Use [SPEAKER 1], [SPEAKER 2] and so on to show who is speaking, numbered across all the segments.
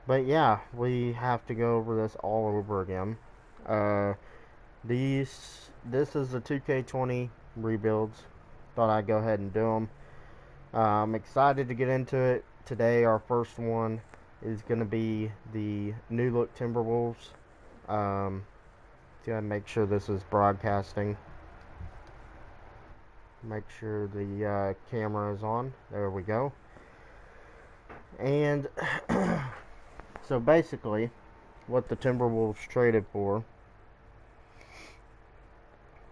[SPEAKER 1] But yeah, we have to go over this all over again. Uh, this is the 2K20 rebuilds. Thought I'd go ahead and do them. I'm excited to get into it. Today, our first one is going to be the new look Timberwolves. Gotta make sure this is broadcasting. Make sure the camera is on. There we go. And so basically, what the Timberwolves traded for,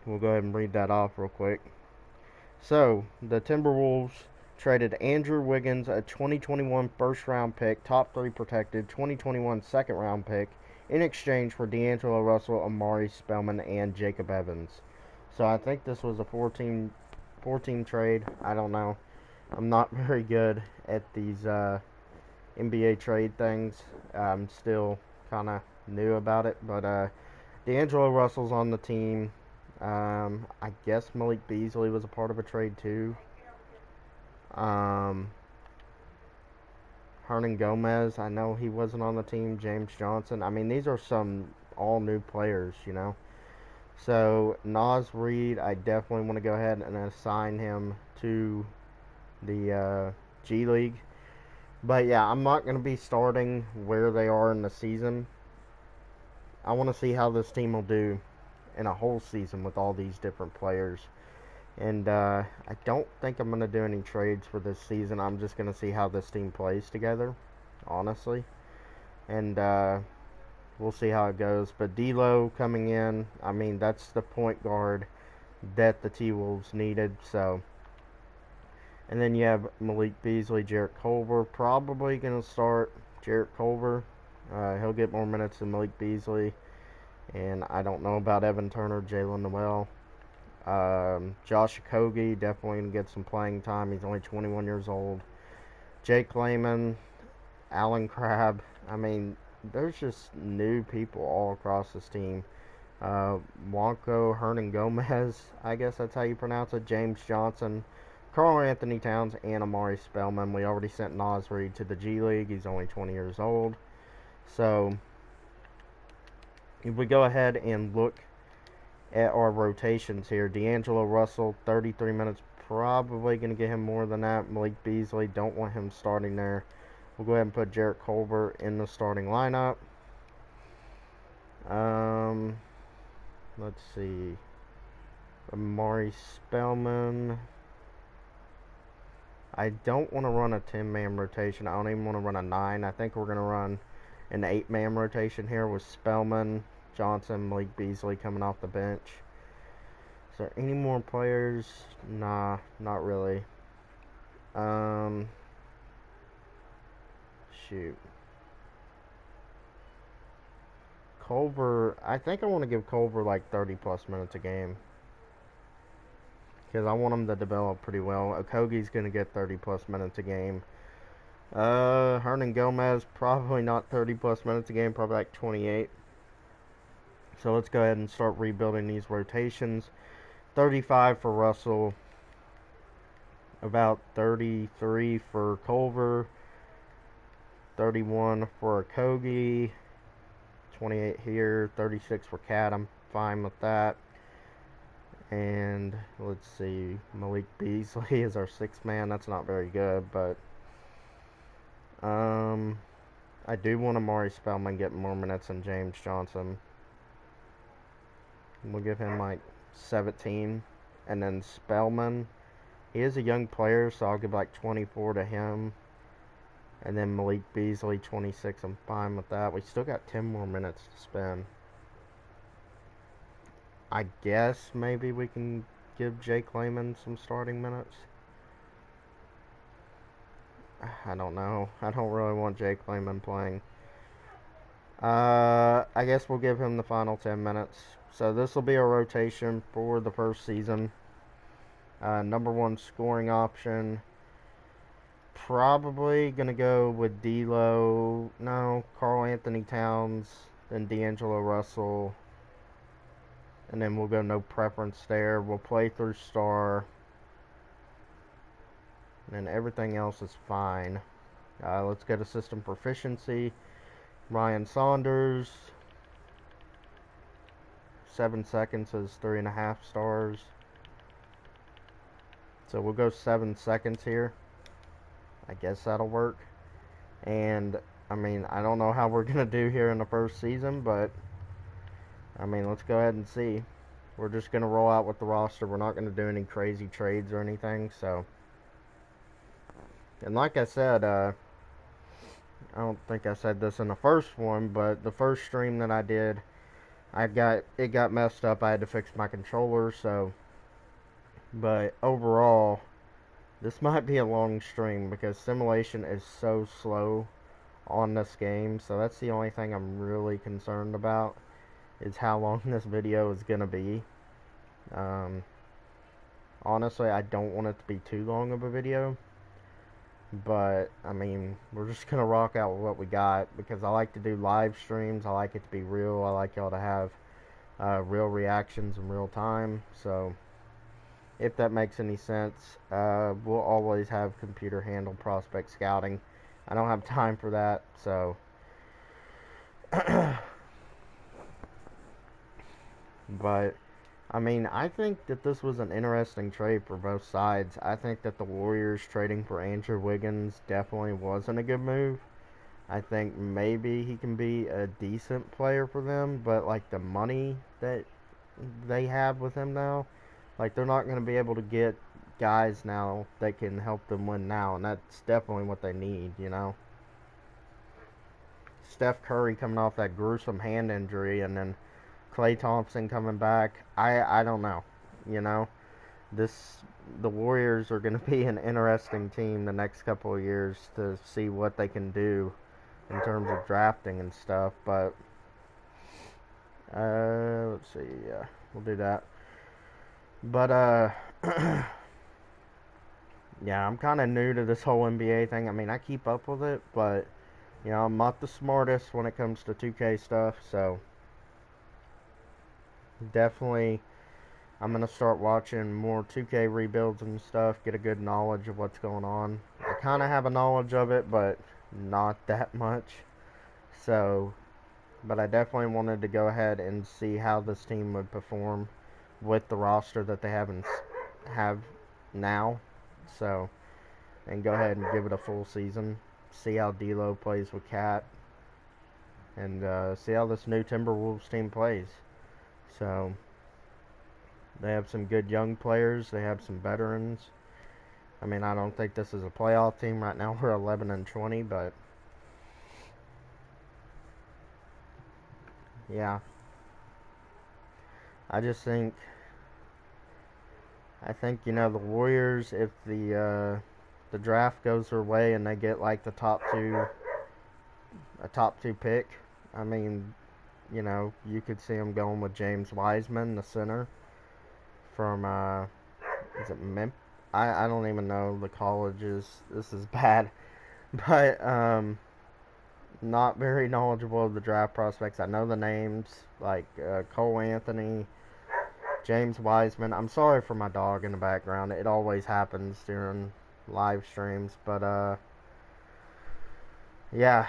[SPEAKER 1] we'll go ahead and read that off real quick. So, the Timberwolves traded Andrew Wiggins, a 2021 first round pick, top 3 protected, 2021 second round pick, in exchange for D'Angelo Russell, Amari Spellman, and Jacob Evans. So, I think this was a 14 trade. I don't know. I'm not very good at these NBA trade things. I'm still kind of new about it, but D'Angelo Russell's on the team. I guess Malik Beasley was a part of a trade too. Hernan Gomez, I know he wasn't on the team. James Johnson. I mean, these are some all new players, you know. So Naz Reid, I definitely want to go ahead and assign him to the G League. But yeah, I'm not going to be starting where they are in the season. I want to see how this team will do in a whole season with all these different players. And I don't think I'm going to do any trades for this season. I'm just going to see how this team plays together, honestly. And we'll see how it goes. But D'Lo coming in, I mean, that's the point guard that the T-Wolves needed. So, and then you have Malik Beasley, Jarrett Culver. Probably going to start Jarrett Culver. He'll get more minutes than Malik Beasley. And I don't know about Evan Turner, Jalen Noel. Josh Okogie definitely going to get some playing time. He's only 21 years old. Jake Layman, Alan Crabb. I mean, there's just new people all across this team. Juancho Hernan Gomez, I guess that's how you pronounce it. James Johnson, Karl Anthony Towns, and Amari Spellman. We already sent Naz Reid to the G League. He's only 20 years old. So, if we go ahead and look at our rotations here, D'Angelo Russell, 33 minutes, probably going to get him more than that. Malik Beasley, don't want him starting there. We'll go ahead and put Jarrett Culver in the starting lineup. Let's see. Amari Spellman. I don't want to run a 10-man rotation. I don't even want to run a 9. I think we're going to run an 8-man rotation here with Spellman, Johnson, Malik Beasley coming off the bench. Is there any more players? Nah, not really. Shoot. Culver, I think I want to give Culver like 30 plus minutes a game. Because I want him to develop pretty well. Okogie's going to get 30 plus minutes a game. Hernan Gomez, probably not 30 plus minutes a game, probably like 28. So let's go ahead and start rebuilding these rotations. 35 for Russell. About 33 for Culver. 31 for Okogie. 28 here. 36 for KAT. I'm fine with that. And let's see. Malik Beasley is our 6th man. That's not very good, but I do want Amari Spellman getting more minutes than James Johnson. We'll give him like 17. And then Spellman, he is a young player, so I'll give like 24 to him. And then Malik Beasley, 26. I'm fine with that. We still got 10 more minutes to spend. I guess maybe we can give Jake Layman some starting minutes. I don't know. I don't really want Jake Layman playing. I guess we'll give him the final 10 minutes. So this will be a rotation for the first season. Number 1 scoring option. Probably going to go with D'Lo. No, Karl Anthony Towns. Then D'Angelo Russell. And then we'll go no preference there. We'll play through star. And everything else is fine. Let's go to system proficiency. Ryan Saunders, 7 seconds is 3.5 stars. So we'll go 7 seconds here. I guess that'll work. And I mean, I don't know how we're gonna do here in the first season, but I mean, let's go ahead and see. We're just gonna roll out with the roster. We're not gonna do any crazy trades or anything. So, and like I said, I don't think I said this in the first one, but the first stream that I did, it got messed up. I had to fix my controller. So, but overall, this might be a long stream because simulation is so slow on this game. So that's the only thing I'm really concerned about, is how long this video is gonna be. Honestly, I don't want it to be too long of a video, but I mean, we're just gonna rock out with what we got, because I like to do live streams. I like it to be real. I like y'all to have real reactions in real time. So if that makes any sense, we'll always have computer handle prospect scouting. I don't have time for that, so but I mean, I think that this was an interesting trade for both sides. I think that the Warriors trading for Andrew Wiggins definitely wasn't a good move. I think maybe he can be a decent player for them, but like the money that they have with him now, like they're not going to be able to get guys now that can help them win now, and that's definitely what they need, you know. Steph Curry coming off that gruesome hand injury, and then Klay Thompson coming back. I don't know, you know. The Warriors are going to be an interesting team the next couple of years to see what they can do in terms of drafting and stuff. But let's see, we'll do that. But yeah, I'm kind of new to this whole NBA thing. I mean, I keep up with it, but you know, I'm not the smartest when it comes to 2K stuff. So definitely, I'm going to start watching more 2K rebuilds and stuff, get a good knowledge of what's going on. I kind of have a knowledge of it, but not that much. So, but I definitely wanted to go ahead and see how this team would perform with the roster that they have now. So, and go ahead and give it a full season. See how DLO plays with KAT. And see how this new Timberwolves team plays. So, they have some good young players. They have some veterans. I mean, I don't think this is a playoff team right now. We're 11-20, but yeah, I think you know, the Warriors, if the draft goes their way and they get like a top two pick, I mean, you know, you could see them going with James Wiseman, the center from is it Memphis? I don't even know the colleges. This is bad, but not very knowledgeable of the draft prospects. I know the names like Cole Anthony, James Wiseman. I'm sorry for my dog in the background. It always happens during live streams, but yeah,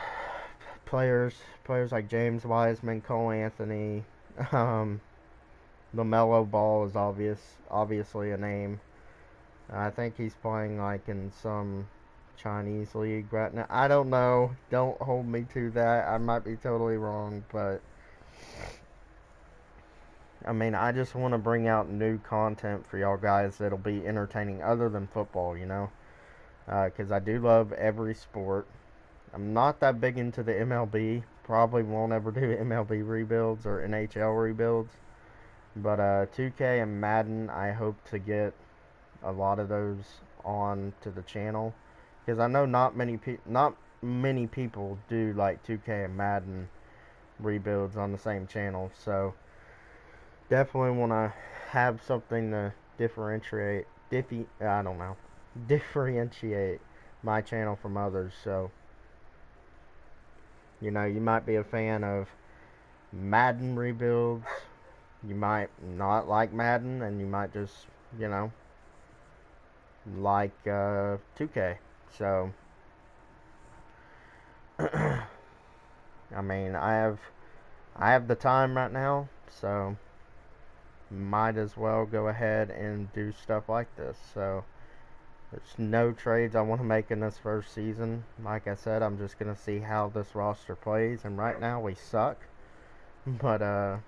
[SPEAKER 1] players like James Wiseman, Cole Anthony, LaMelo Ball is obviously a name. I think he's playing like in some Chinese league right now. I don't know. Don't hold me to that. I might be totally wrong, but I mean, I just want to bring out new content for y'all guys that'll be entertaining other than football, you know? Because I do love every sport. I'm not that big into the MLB. Probably won't ever do MLB rebuilds or NHL rebuilds. But 2K and Madden, I hope to get a lot of those on to the channel, because I know not many people do like 2K and Madden rebuilds on the same channel. So definitely want to have something to differentiate my channel from others. So you know, you might be a fan of Madden rebuilds, you might not like Madden, and you might just, you know, like 2K. So I mean, I have the time right now, so might as well go ahead and do stuff like this. So there's no trades I want to make in this first season. Like I said, I'm just gonna see how this roster plays, and right now we suck. But I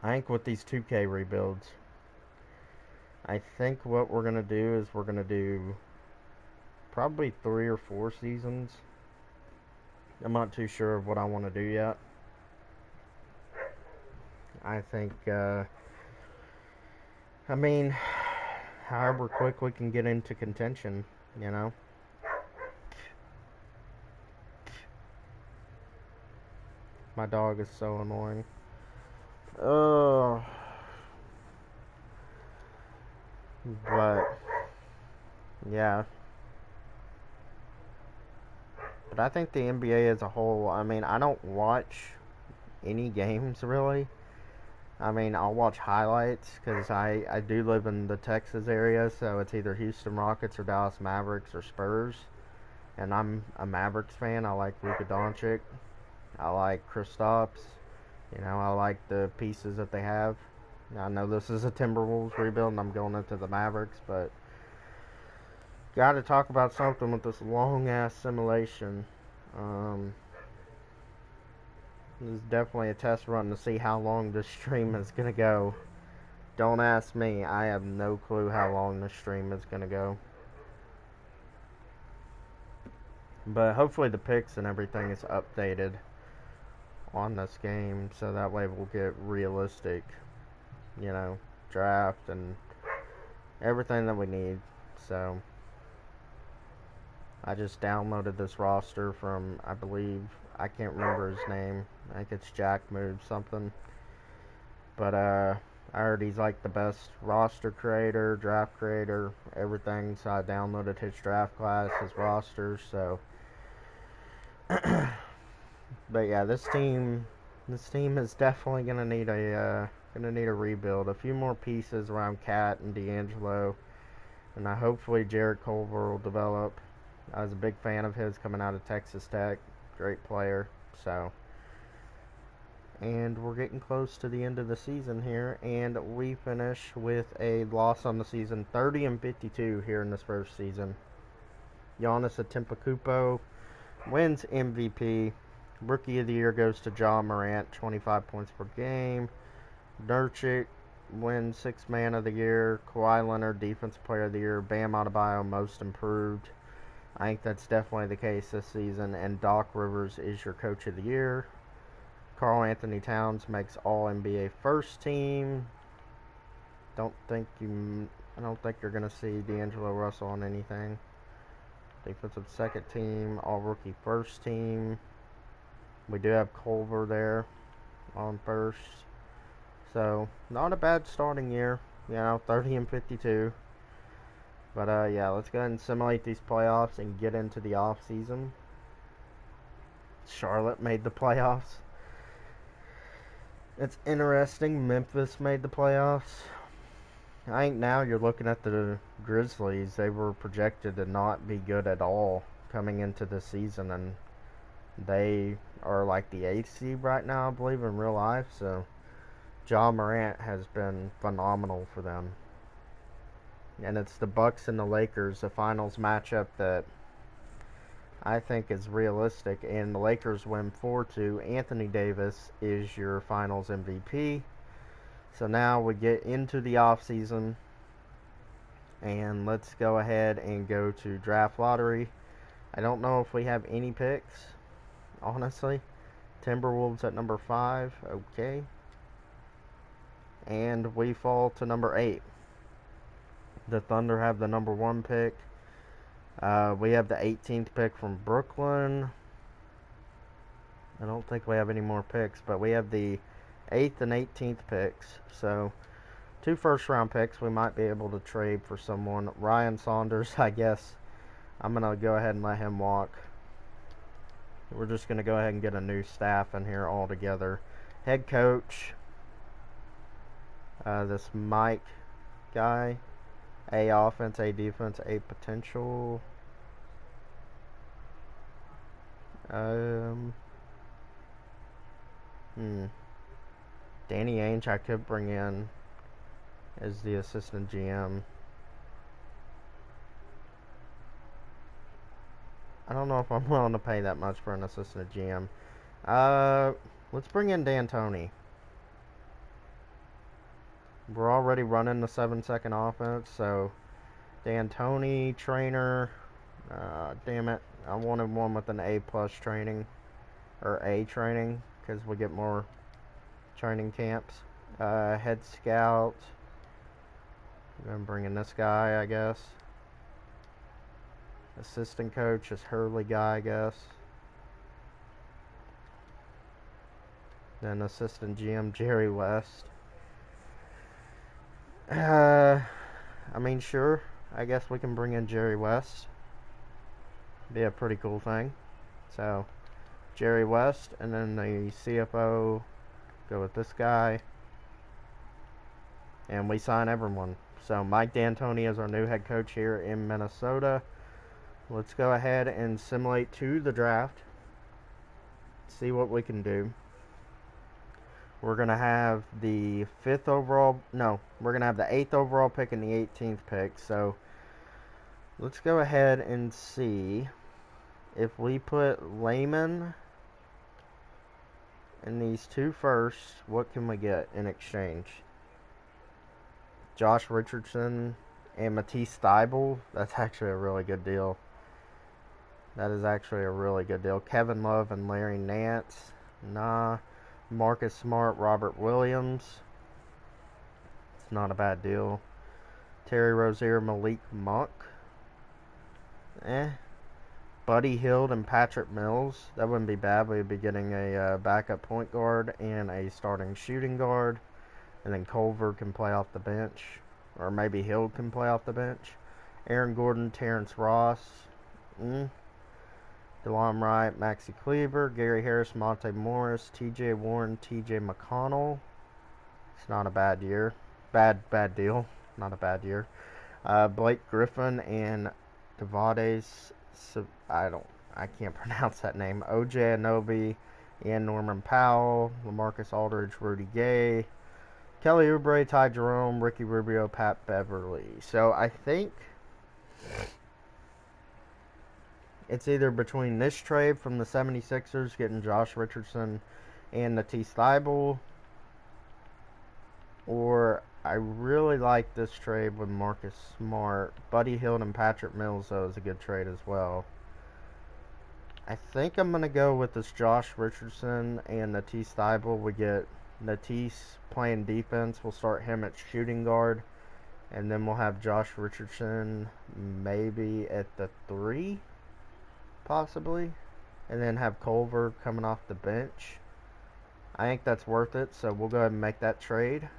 [SPEAKER 1] think with these 2K rebuilds, I think what we're gonna do is we're gonna do probably 3 or 4 seasons. I'm not too sure of what I want to do yet. I think, I mean, however quick we can get into contention, you know. My dog is so annoying. Oh, but yeah. But I think the NBA as a whole, I mean, I don't watch any games really. I mean, I'll watch highlights because I do live in the Texas area, so it's either Houston Rockets or Dallas Mavericks or Spurs. And I'm a Mavericks fan. I like Luka Doncic. I like Kristaps. I like the pieces that they have. I know this is a Timberwolves rebuild and I'm going into the Mavericks, but got to talk about something with this long ass simulation. This is definitely a test run to see how long this stream is going to go. Don't ask me. I have no clue how long this stream is going to go. But hopefully the picks and everything is updated on this game so that way we'll get realistic, draft and everything that we need. So I just downloaded this roster from, I believe, I can't remember his name. I think it's Jack Move something. But I heard he's like the best roster creator, draft creator, everything. So I downloaded his draft class, his roster. So, but yeah, this team is definitely gonna need a rebuild. A few more pieces around KAT and D'Angelo, and hopefully Jared Culver will develop. I was a big fan of his coming out of Texas Tech. Great player. So, and we're getting close to the end of the season here, and we finish with a loss on the season, 30-52 here in this first season. Giannis Antetokounmpo wins MVP. Rookie of the Year goes to Ja Morant, 25 points per game. Nurkic wins Sixth Man of the Year. Kawhi Leonard, Defensive Player of the Year. Bam Adebayo, Most Improved. I think that's definitely the case this season. And Doc Rivers is your Coach of the Year. Karl Anthony Towns makes All NBA First Team. I don't think you're gonna see D'Angelo Russell on anything. Defensive Second Team, All Rookie First Team. We do have Culver there on first. So, not a bad starting year. 30-52. But, yeah, let's go ahead and simulate these playoffs and get into the off season. Charlotte made the playoffs. It's interesting. Memphis made the playoffs. I think now you're looking at the Grizzlies. They were projected to not be good at all coming into the season, and they are like the 8th seed right now, I believe, in real life. So Ja Morant has been phenomenal for them. And it's the Bucks and the Lakers, the finals matchup that I think is realistic. And the Lakers win 4-2. Anthony Davis is your finals MVP. So now we get into the offseason. And let's go ahead and go to draft lottery. I don't know if we have any picks, honestly. Timberwolves at number 5. Okay. And we fall to number 8. The Thunder have the number 1 pick. We have the 18th pick from Brooklyn. I don't think we have any more picks, but we have the 8th and 18th picks. So 2 first-round picks we might be able to trade for someone. Ryan Saunders, I guess I'm going to go ahead and let him walk. We're just going to go ahead and get a new staff in here altogether. Head coach, this Mike guy. A offense, A defense, A potential. Danny Ainge I could bring in as the assistant GM. I don't know if I'm willing to pay that much for an assistant GM. Let's bring in D'Antoni. We're already running the 7-second offense, so D'Antoni, trainer. Damn it. I wanted one with an A+ training, or A training, because we get more training camps. Head scout. I'm bringing this guy, I guess. Assistant coach is Hurley guy, I guess. Then assistant GM Jerry West. I mean, sure. I guess we can bring in Jerry West. Be a pretty cool thing. So, Jerry West, and then the CFO, go with this guy. And we sign everyone. So, Mike D'Antoni is our new head coach here in Minnesota. Let's go ahead and simulate to the draft. See what we can do. We're going to have the 5th overall, no, we're going to have the 8th overall pick and the 18th pick. So let's go ahead and see if we put Layman in these two first, what can we get in exchange? Josh Richardson and Matisse Thybulle. That's actually a really good deal. That is actually a really good deal. Kevin Love and Larry Nance. Nah. Marcus Smart, Robert Williams. It's not a bad deal. Terry Rozier, Malik Monk. Buddy Hield and Patrick Mills. That wouldn't be bad. We'd be getting a backup point guard and a starting shooting guard. And then Culver can play off the bench. Or maybe Hield can play off the bench. Aaron Gordon, Terrence Ross. DeLon Wright, Maxi Kleber, Gary Harris, Monte Morris, TJ Warren, TJ McConnell. It's not a bad year. Bad deal. Not a bad year. Blake Griffin and Devades. I can't pronounce that name. OJ Anunoby, Ian Norman Powell, LaMarcus Aldridge, Rudy Gay, Kelly Oubre, Ty Jerome, Ricky Rubio, Pat Beverly. So I think it's either between this trade from the 76ers getting Josh Richardson and Matisse Thybulle, or I really like this trade with Marcus Smart. Buddy Hield and Patrick Mills, though, is a good trade as well. I think I'm going to go with this Josh Richardson and Matisse Thybulle. We get Matisse playing defense. We'll start him at shooting guard. And then we'll have Josh Richardson maybe at the 3, possibly. And then have Culver coming off the bench. I think that's worth it, so we'll go ahead and make that trade.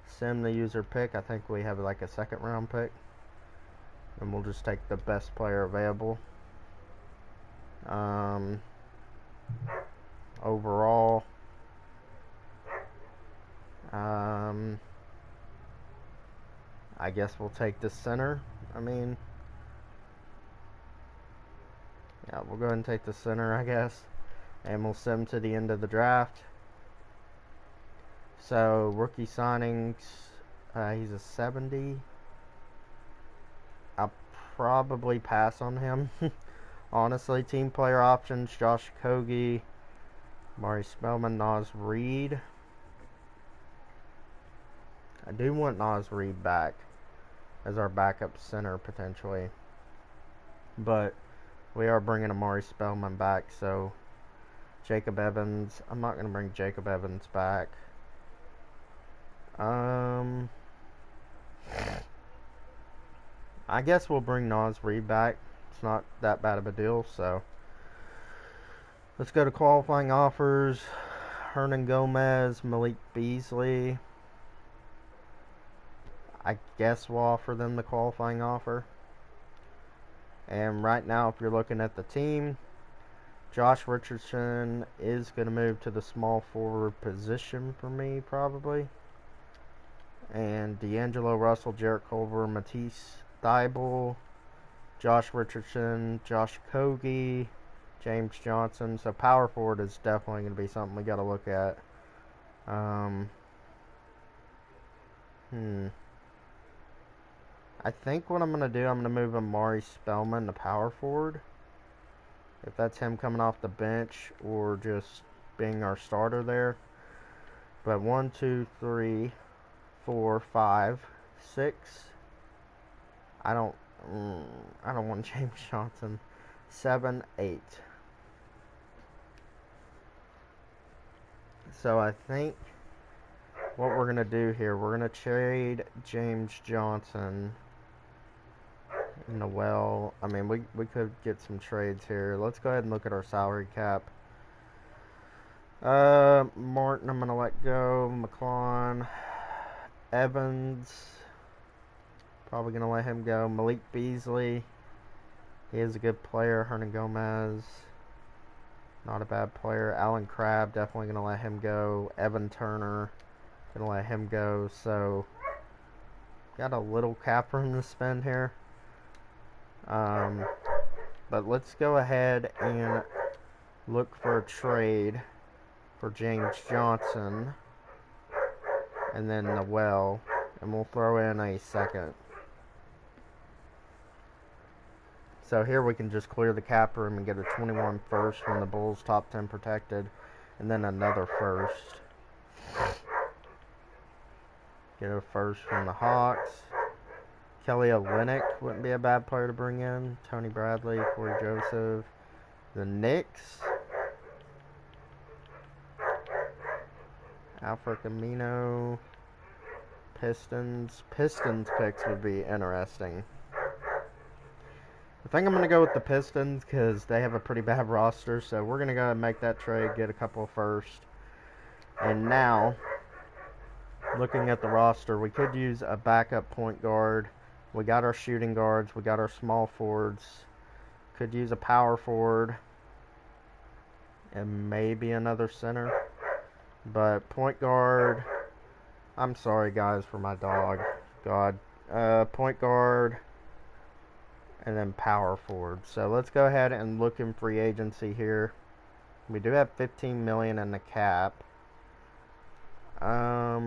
[SPEAKER 1] Send the user pick. I think we have like a 2nd round pick. And we'll just take the best player available. Overall, I guess we'll take the center. I mean, yeah, we'll go ahead and take the center, I guess. And we'll send him to the end of the draft. So, rookie signings, he's a 70. I'll probably pass on him. Honestly, team player options, Josh Okogie, Mari Spellman, Naz Reid. I do want Naz Reid back as our backup center, potentially. But we are bringing Amari Spellman back, so Jacob Evans. I'm not going to bring Jacob Evans back. I guess we'll bring Naz Reid back. It's not that bad of a deal, so let's go to qualifying offers. Hernan Gomez, Malik Beasley. I guess we'll offer them the qualifying offer. And right now, if you're looking at the team, Josh Richardson is going to move to the small forward position for me, probably. And D'Angelo Russell, Jarrett Culver, Matisse Thybulle, Josh Richardson, Josh Okogie, James Johnson. So power forward is definitely going to be something we got to look at. Um, I think what I'm going to do, I'm going to move Amari Spellman to power forward. If that's him coming off the bench or just being our starter there. But 1, 2, 3, 4, 5, 6. I don't want James Johnson. 7, 8. So I think what we're gonna do here, we're gonna trade James Johnson. Noel. I mean, we could get some trades here. Let's go ahead and look at our salary cap. Martin, I'm gonna let go. McClellan, Evans, probably gonna let him go. Malik Beasley, he is a good player. Hernan Gomez, not a bad player. Alan Crabb, definitely gonna let him go. Evan Turner, gonna let him go. So got a little cap room to spend here. But let's go ahead and look for a trade for James Johnson and then Noel, and we'll throw in a second. So here we can just clear the cap room and get a 21 first from the Bulls, top 10 protected, and then another first. Get a first from the Hawks. Kelly Olynyk wouldn't be a bad player to bring in. Tony Bradley, Corey Joseph. The Knicks. Alfred Camino. Pistons. Pistons picks would be interesting. I think I'm going to go with the Pistons because they have a pretty bad roster. So we're going to go ahead and make that trade, get a couple of first. And now, looking at the roster, we could use a backup point guard. We got our shooting guards. We got our small forwards. Could use a power forward. And maybe another center. But point guard. I'm sorry, guys, for my dog. God. Point guard. And then power forward. So let's go ahead and look in free agency here. We do have $15 million in the cap. I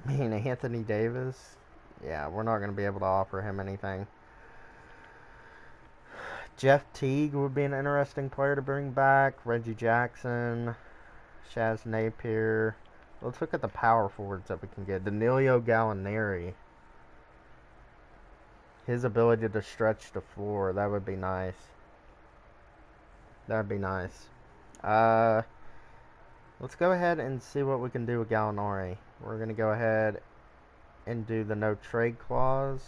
[SPEAKER 1] mean, Anthony Davis, yeah, we're not going to be able to offer him anything. Jeff Teague would be an interesting player to bring back. Reggie Jackson, Shaz Napier. Let's look at the power forwards that we can get. Danilo Gallinari. His ability to stretch the floor, that would be nice. That would be nice. Let's go ahead and see what we can do with Gallinari. We're going to go ahead and do the no trade clause.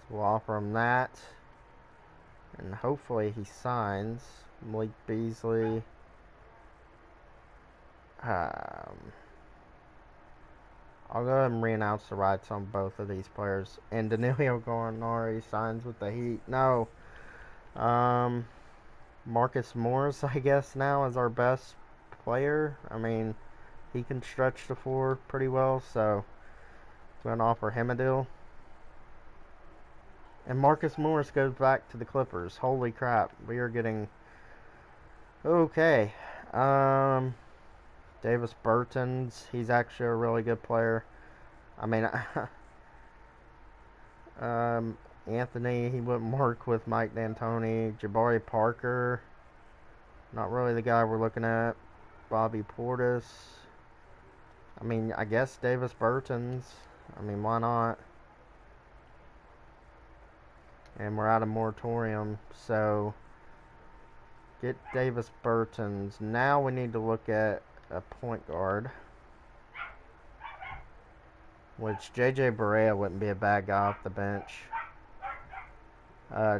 [SPEAKER 1] So we'll offer him that. And hopefully he signs. Malik Beasley. I'll go ahead and re-announce the rights on both of these players. And Danilo Gallinari signs with the Heat. No. Marcus Morris, I guess, now is our best player. I mean, he can stretch the floor pretty well, so I'm going to offer him a deal. And Marcus Morris goes back to the Clippers. Holy crap. We are getting... Okay. Davis Bertans. He's actually a really good player. I mean... Anthony, he wouldn't work with Mike D'Antoni. Jabari Parker, not really the guy we're looking at. Bobby Portis. I mean, I guess Davis Bertans. I mean, why not? And we're out of moratorium, so get Davis Bertans. Now we need to look at a point guard, which J.J. Barea wouldn't be a bad guy off the bench.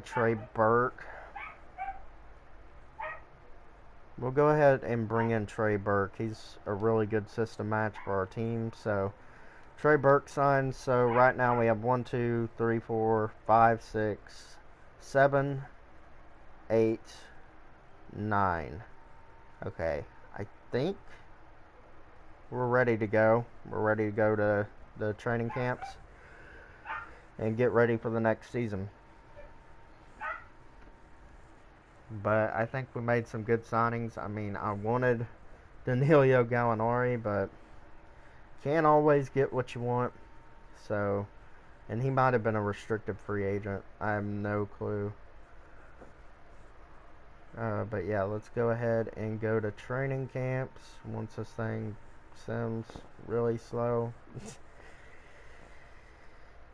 [SPEAKER 1] Trey Burke. We'll go ahead and bring in Trey Burke. He's a really good system match for our team. So Trey Burke signs. So right now we have 1, 2, 3, 4, 5, 6, 7, 8, 9. Okay. I think we're ready to go. We're ready to go to the training camps and get ready for the next season. But I think we made some good signings. I mean, I wanted Danilo Gallinari, but can't always get what you want. So, and he might have been a restricted free agent. I have no clue. But yeah, let's go ahead and go to training camps once this thing sims really slow.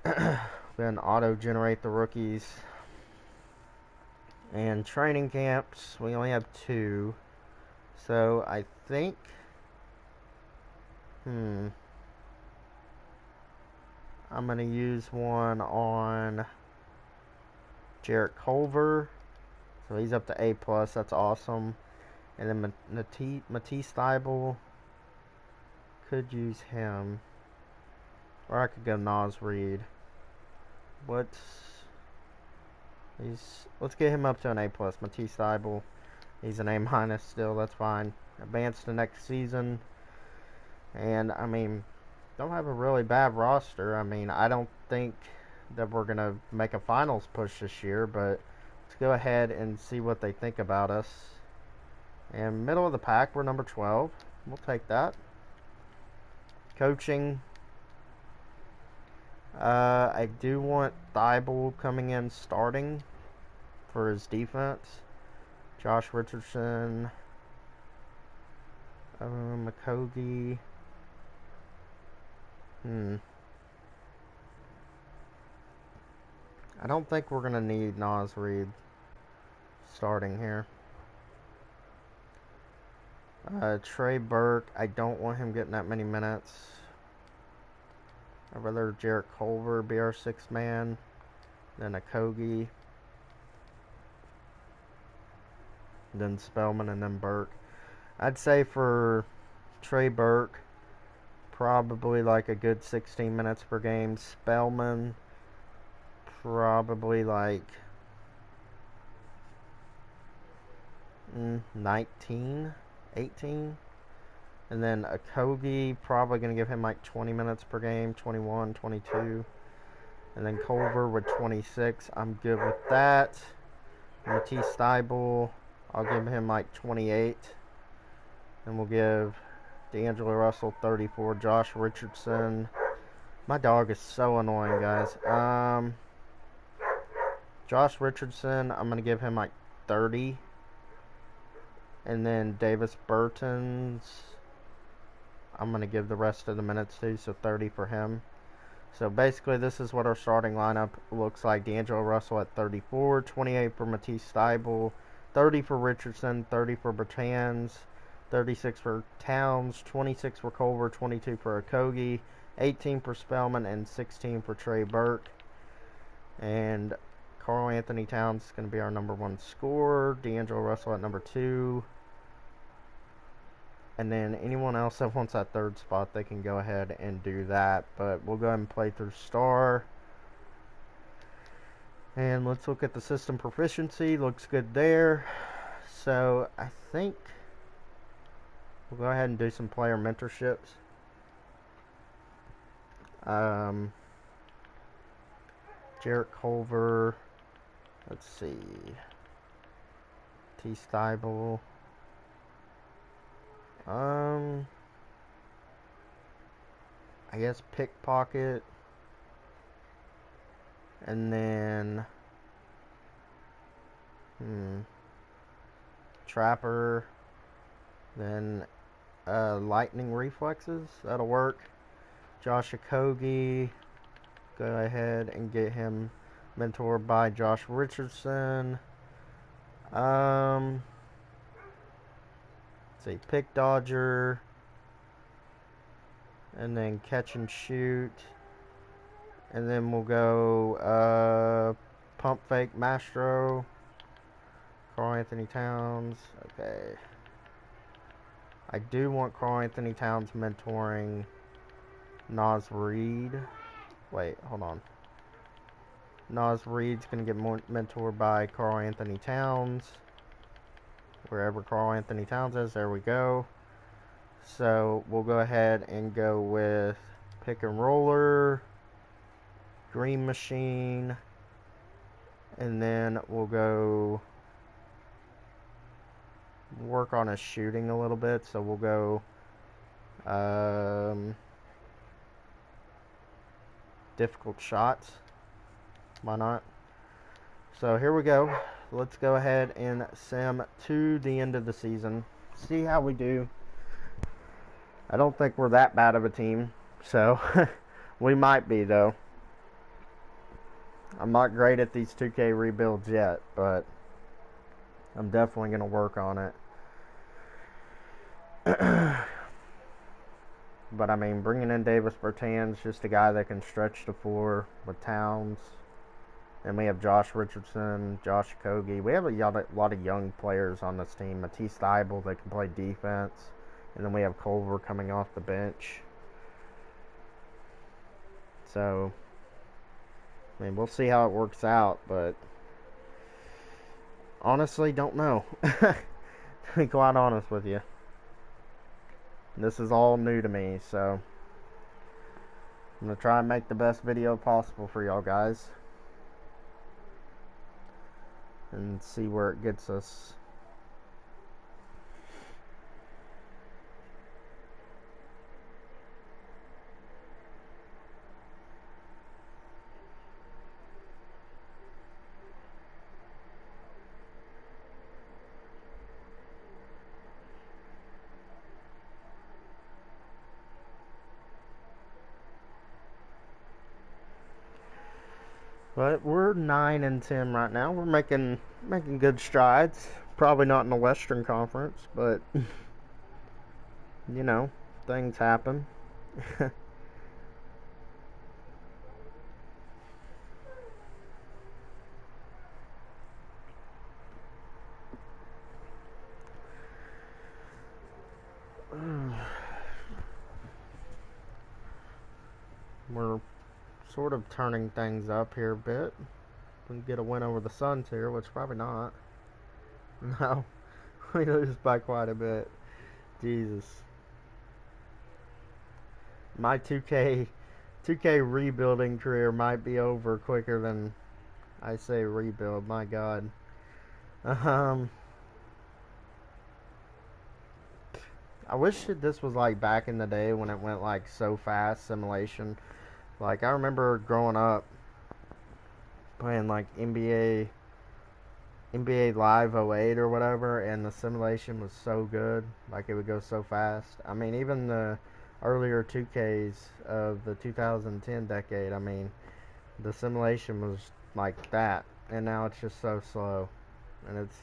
[SPEAKER 1] Then auto-generate the rookies. And training camps, we only have 2. So I think, I'm going to use one on Jarrett Culver. So he's up to A+, that's awesome. And then Matisse Thybulle, could use him. Or I could go Nas Reed. Let's get him up to an A+. Matisse Thybulle, he's an A- still, that's fine. Advance to next season. And, I mean, don't have a really bad roster. I mean, I don't think that we're going to make a finals push this year, but let's go ahead and see what they think about us. And middle of the pack, we're number 12. We'll take that. Coaching. I do want Thybulle coming in starting for his defense. Josh Richardson. McCogy. I don't think we're going to need Nas Reed starting here. Trey Burke, I don't want him getting that many minutes. I'd rather Jarrett Culver be our 6th man than Okogie, then Spellman, and then Burke. I'd say for Trey Burke, probably like a good 16 minutes per game. Spellman, probably like 19, 18. And then Okogie, probably going to give him like 20 minutes per game, 21, 22. And then Culver with 26. I'm good with that. Matisse Thybulle, I'll give him like 28. And we'll give D'Angelo Russell 34. Josh Richardson. My dog is so annoying, guys. Josh Richardson, I'm going to give him like 30. And then Davis Bertans, I'm going to give the rest of the minutes to, so 30 for him. So basically, this is what our starting lineup looks like. D'Angelo Russell at 34, 28 for Matisse Thybulle, 30 for Richardson, 30 for Bertans, 36 for Towns, 26 for Culver, 22 for Okogie, 18 for Spellman, and 16 for Trey Burke. And Karl Anthony Towns is going to be our number 1 scorer. D'Angelo Russell at number 2. And then anyone else that wants that 3rd spot, they can go ahead and do that. But we'll go ahead and play through star. And let's look at the system proficiency. Looks good there. So I think we'll go ahead and do some player mentorships. Jarrett Culver. Let's see. T. Thybulle. I guess Pickpocket. And then Trapper. Then Lightning Reflexes. That'll work. Josh Okogie. Go ahead and get him mentored by Josh Richardson. Let's see, Pick Dodger. And then Catch and Shoot. And then we'll go Pump Fake Mastro. Karl Anthony Towns. Okay. I do want Karl Anthony Towns mentoring Nas Reed. Wait, hold on. Nas Reed's going to get mentored by Karl Anthony Towns. Wherever Karl Anthony Towns is, there we go. So we'll go ahead and go with Pick and Roller, Dream Machine, and then we'll go work on his shooting a little bit. So we'll go difficult shots. Why not? So here we go. Let's go ahead and sim to the end of the season. See how we do. I don't think we're that bad of a team. So we might be, though. I'm not great at these 2K rebuilds yet, but I'm definitely going to work on it. But I mean, bringing in Davis Bertans, just a guy that can stretch the floor with Towns. And we have Josh Richardson, Josh Kogi. We have a lot of young players on this team. Matisse Thybulle that can play defense. And then we have Culver coming off the bench. So, I mean, we'll see how it works out. But honestly, don't know. To be quite honest with you. This is all new to me, so I'm going to try and make the best video possible for y'all guys. And see where it gets us. But we're 9-10 right now. We're making good strides. Probably not in the Western Conference, but you know, things happen. We're sort of turning things up here a bit. We get a win over the Suns here, which probably not. No, we lose by quite a bit. Jesus. My 2K rebuilding career might be over quicker than I say rebuild. My God. I wish this was like back in the day when it went like so fast, simulation. Like I remember growing up playing like NBA Live 08 or whatever, and the simulation was so good. Like it would go so fast. I mean, even the earlier 2Ks of the 2010 decade, I mean, the simulation was like that, and now it's just so slow, and it's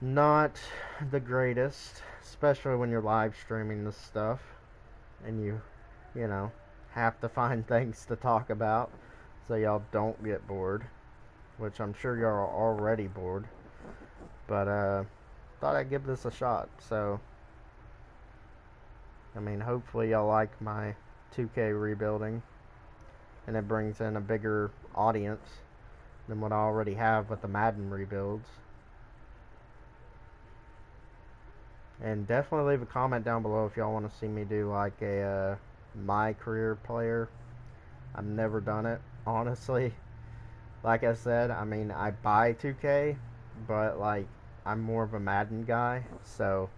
[SPEAKER 1] not the greatest, especially when you're live streaming this stuff and you know, have to find things to talk about so y'all don't get bored, which I'm sure y'all are already bored. But thought I'd give this a shot. So I mean, hopefully y'all like my 2K rebuilding and it brings in a bigger audience than what I already have with the Madden rebuilds. And definitely leave a comment down below if y'all want to see me do like a my career player. I've never done it, honestly. Like I said, I mean, I buy 2K, but like I'm more of a Madden guy, so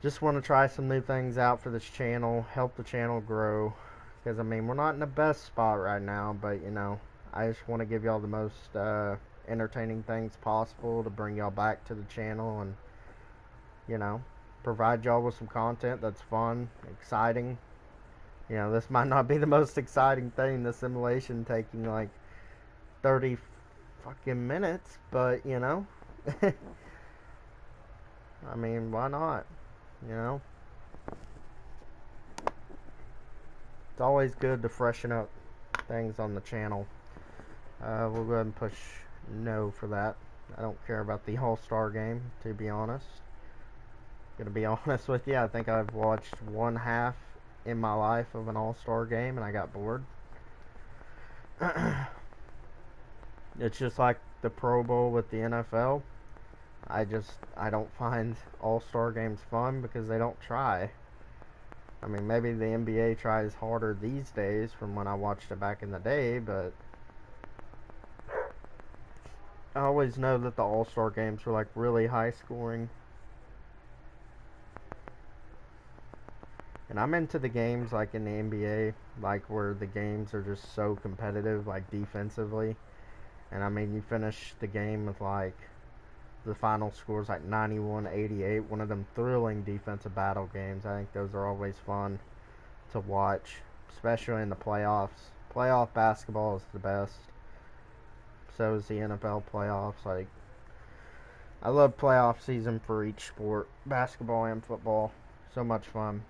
[SPEAKER 1] just want to try some new things out for this channel, help the channel grow, because I mean, we're not in the best spot right now, but you know, I just want to give y'all the most entertaining things possible to bring y'all back to the channel and, you know, provide y'all with some content that's fun, exciting. You know, this might not be the most exciting thing, the simulation taking like 30 fucking minutes, but you know, I mean, why not? You know, it's always good to freshen up things on the channel. We'll go ahead and push no for that. I don't care about the All-Star game, to be honest. Gonna be honest with you, I think I've watched one half in my life of an All-Star game and I got bored. It's just like the Pro Bowl with the NFL. I don't find All-Star games fun because they don't try. I mean, maybe the NBA tries harder these days from when I watched it back in the day, but I always know that the All-Star games were like really high scoring. And I'm into the games like in the NBA, like where the games are just so competitive, like defensively. And I mean, you finish the game with like the final scores like 91-88, one of them thrilling defensive battle games. I think those are always fun to watch, especially in the playoffs. Playoff basketball is the best. So is the NFL playoffs. Like, I love playoff season for each sport, basketball and football. So much fun.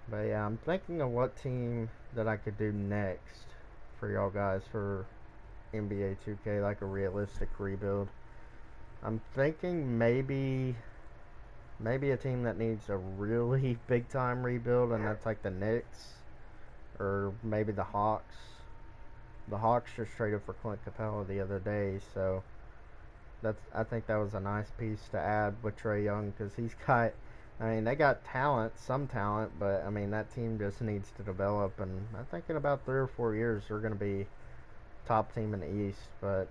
[SPEAKER 1] But yeah, I'm thinking of what team that I could do next for y'all guys for NBA 2K, like a realistic rebuild. I'm thinking maybe a team that needs a really big time rebuild, and that's like the Knicks or maybe the Hawks. The Hawks just traded for Clint Capella the other day, so I think that was a nice piece to add with Trae Young because he's got. I mean, they got talent, some talent, but I mean that team just needs to develop. And I think in about 3 or 4 years they're going to be top team in the East. But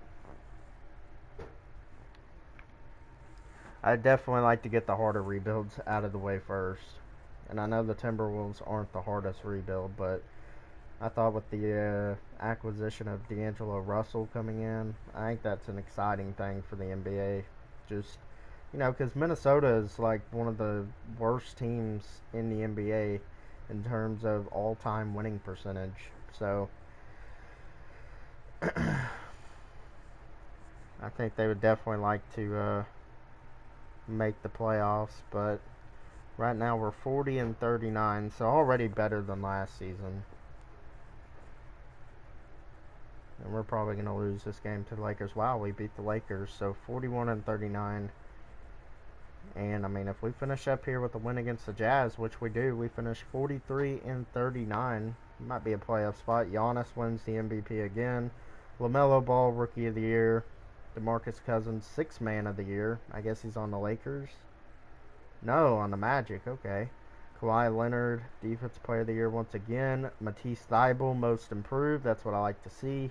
[SPEAKER 1] I'd definitely like to get the harder rebuilds out of the way first. And I know the Timberwolves aren't the hardest rebuild, but I thought with the acquisition of D'Angelo Russell coming in, I think that's an exciting thing for the NBA. Just, because Minnesota is like one of the worst teams in the NBA in terms of all-time winning percentage. So I think they would definitely like to make the playoffs, but right now we're 40-39, so already better than last season. And we're probably going to lose this game to the Lakers. Wow, we beat the Lakers. So 41-39. And I mean, if we finish up here with a win against the Jazz, which we do, we finish 43-39. Might be a playoff spot. Giannis wins the MVP again. LaMelo Ball, Rookie of the Year. DeMarcus Cousins, Sixth Man of the Year. I guess he's on the Lakers. No, on the Magic. Okay. Kawhi Leonard, Defensive Player of the Year once again. Matisse Thybulle, Most Improved. That's what I like to see.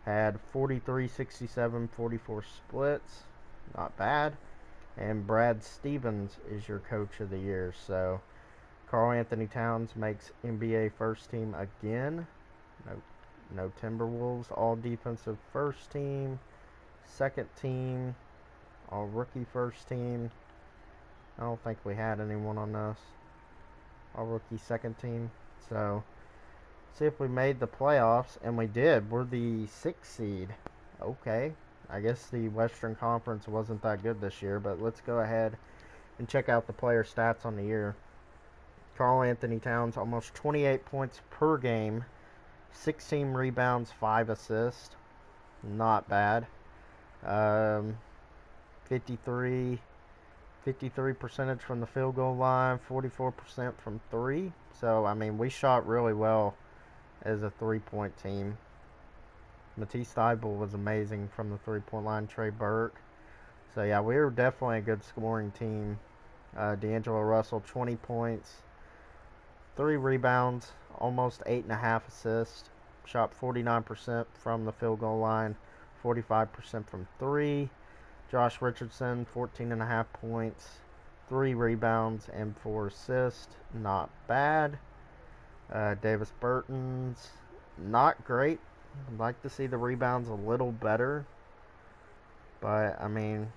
[SPEAKER 1] Had 43, 67, 44 splits. Not bad. And Brad Stevens is your Coach of the Year. So, Karl Anthony Towns makes NBA first team again. No Timberwolves. All defensive first team. Second team. All rookie first team. I don't think we had anyone on this. All rookie second team. So, see if we made the playoffs, and we did. We're the 6th seed. Okay. I guess the Western Conference wasn't that good this year, but let's go ahead and check out the player stats on the year. Karl Anthony Towns, almost 28 points per game, 16 rebounds, 5 assists. Not bad. 53 percentage from the field goal line, 44% from 3. So, I mean, we shot really well as a 3-point team. Matisse Thybulle was amazing from the 3-point line. Trey Burke. So, yeah, we were definitely a good scoring team. D'Angelo Russell, 20 points, 3 rebounds, almost 8.5 assists. Shot 49% from the field goal line, 45% from 3. Josh Richardson, 14.5 points, 3 rebounds, and 4 assists. Not bad. Davis Bertans, not great. I'd like to see the rebounds a little better. But, I mean,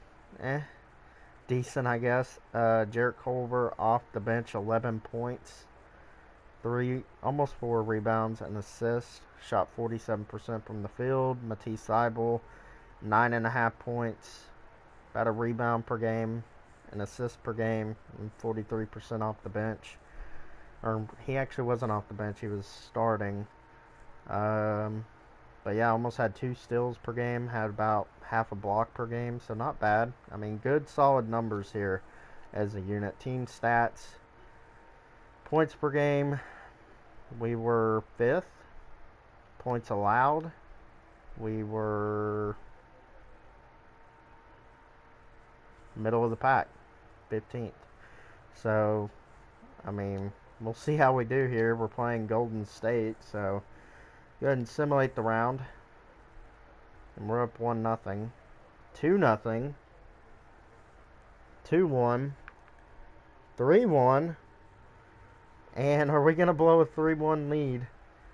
[SPEAKER 1] decent, I guess. Jarrett Culver off the bench, 11 points, almost 4 rebounds and assists. Shot 47% from the field. Matisse Thybulle, 9.5 points, about a rebound per game, an assist per game, and 43% off the bench. Or he actually wasn't off the bench; he was starting. But yeah, almost had 2 steals per game. Had about half a block per game, so not bad. I mean, good, solid numbers here as a unit. Team stats: points per game, we were 5th. Points allowed, we were middle of the pack, 15th. So, I mean, we'll see how we do here. We're playing Golden State, so Go ahead and simulate the round. And we're up 1-0. 2-0. 2-1. 3-1. And are we going to blow a 3-1 lead?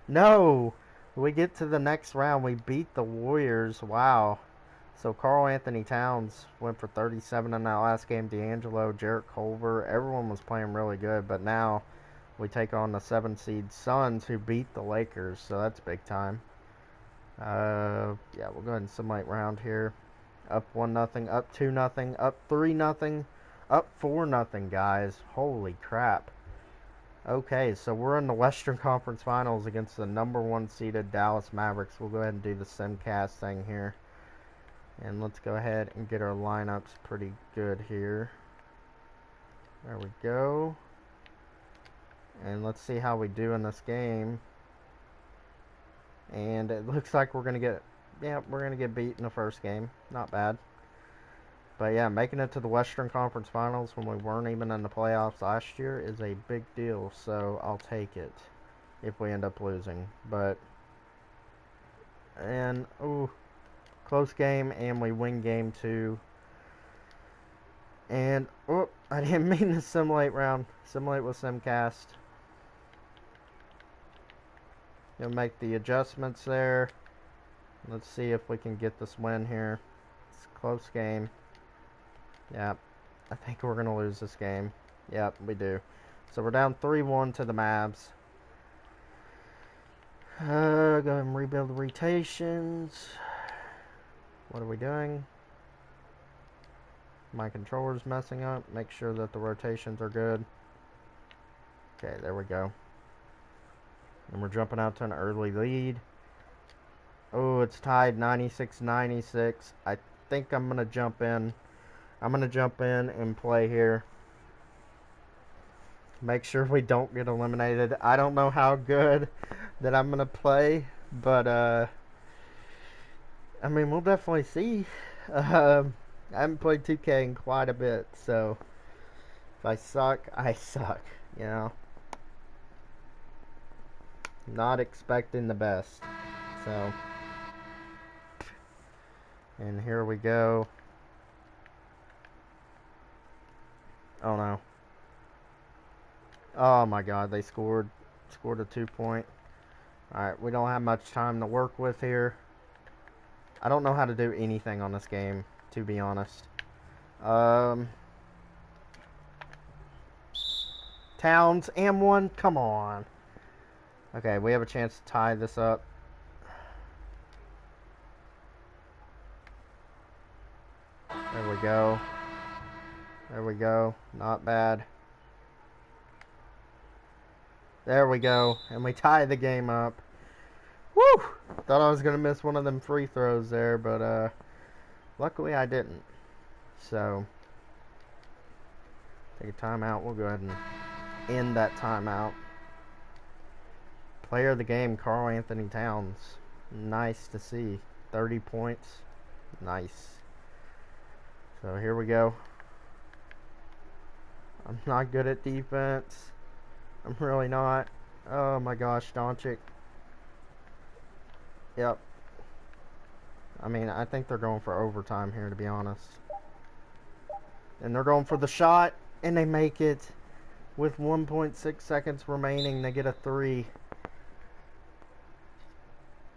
[SPEAKER 1] No! We get to the next round. We beat the Warriors. Wow. So Karl Anthony Towns went for 37 in that last game. D'Angelo, Jarrett Culver. Everyone was playing really good. But now we take on the 7-seed Suns, who beat the Lakers. So that's big time. Yeah, we'll go ahead and simulate round here. Up 1-0, up 2-0, up 3-0, up 4-0, guys. Holy crap. Okay, so we're in the Western Conference Finals against the number 1 seeded Dallas Mavericks. We'll go ahead and do the simcast thing here. And let's go ahead and get our lineups pretty good here. There we go. And let's see how we do in this game. And it looks like we're going to get, we're going to get beat in the first game. Not bad. But yeah, making it to the Western Conference Finals when we weren't even in the playoffs last year is a big deal. So I'll take it if we end up losing. Close game, and we win game 2. And, I didn't mean to simulate round. Simulate with simcast. Gonna make the adjustments there. Let's see if we can get this win here. It's a close game. Yep. I think we're gonna lose this game. Yep, we do. So we're down 3-1 to the Mavs. Go ahead and rebuild the rotations. What are we doing? My controller's messing up. Make sure that the rotations are good. Okay, there we go. And we're jumping out to an early lead. Oh, it's tied 96-96. I think I'm going to jump in. I'm going to jump in and play here. Make sure we don't get eliminated. I don't know how good that I'm going to play. But, I mean, we'll definitely see. I haven't played 2K in quite a bit. So, if I suck, I suck. You know? Not expecting the best. So, and here we go. Oh no. Oh my god, they scored a 2-point. Alright, we don't have much time to work with here. I don't know how to do anything on this game, to be honest. Towns and 1, come on. Okay, we have a chance to tie this up. There we go. There we go. Not bad. There we go. And we tie the game up. Woo! Thought I was going to miss one of them free throws there, but luckily I didn't. So, take a timeout. We'll go ahead and end that timeout. Player of the game, Karl Anthony Towns. Nice to see. 30 points. Nice. So here we go. I'm not good at defense. I'm really not. Oh my gosh, Doncic. Yep. I mean, I think they're going for overtime here, to be honest. And they're going for the shot, and they make it. With 1.6 seconds remaining, they get a 3.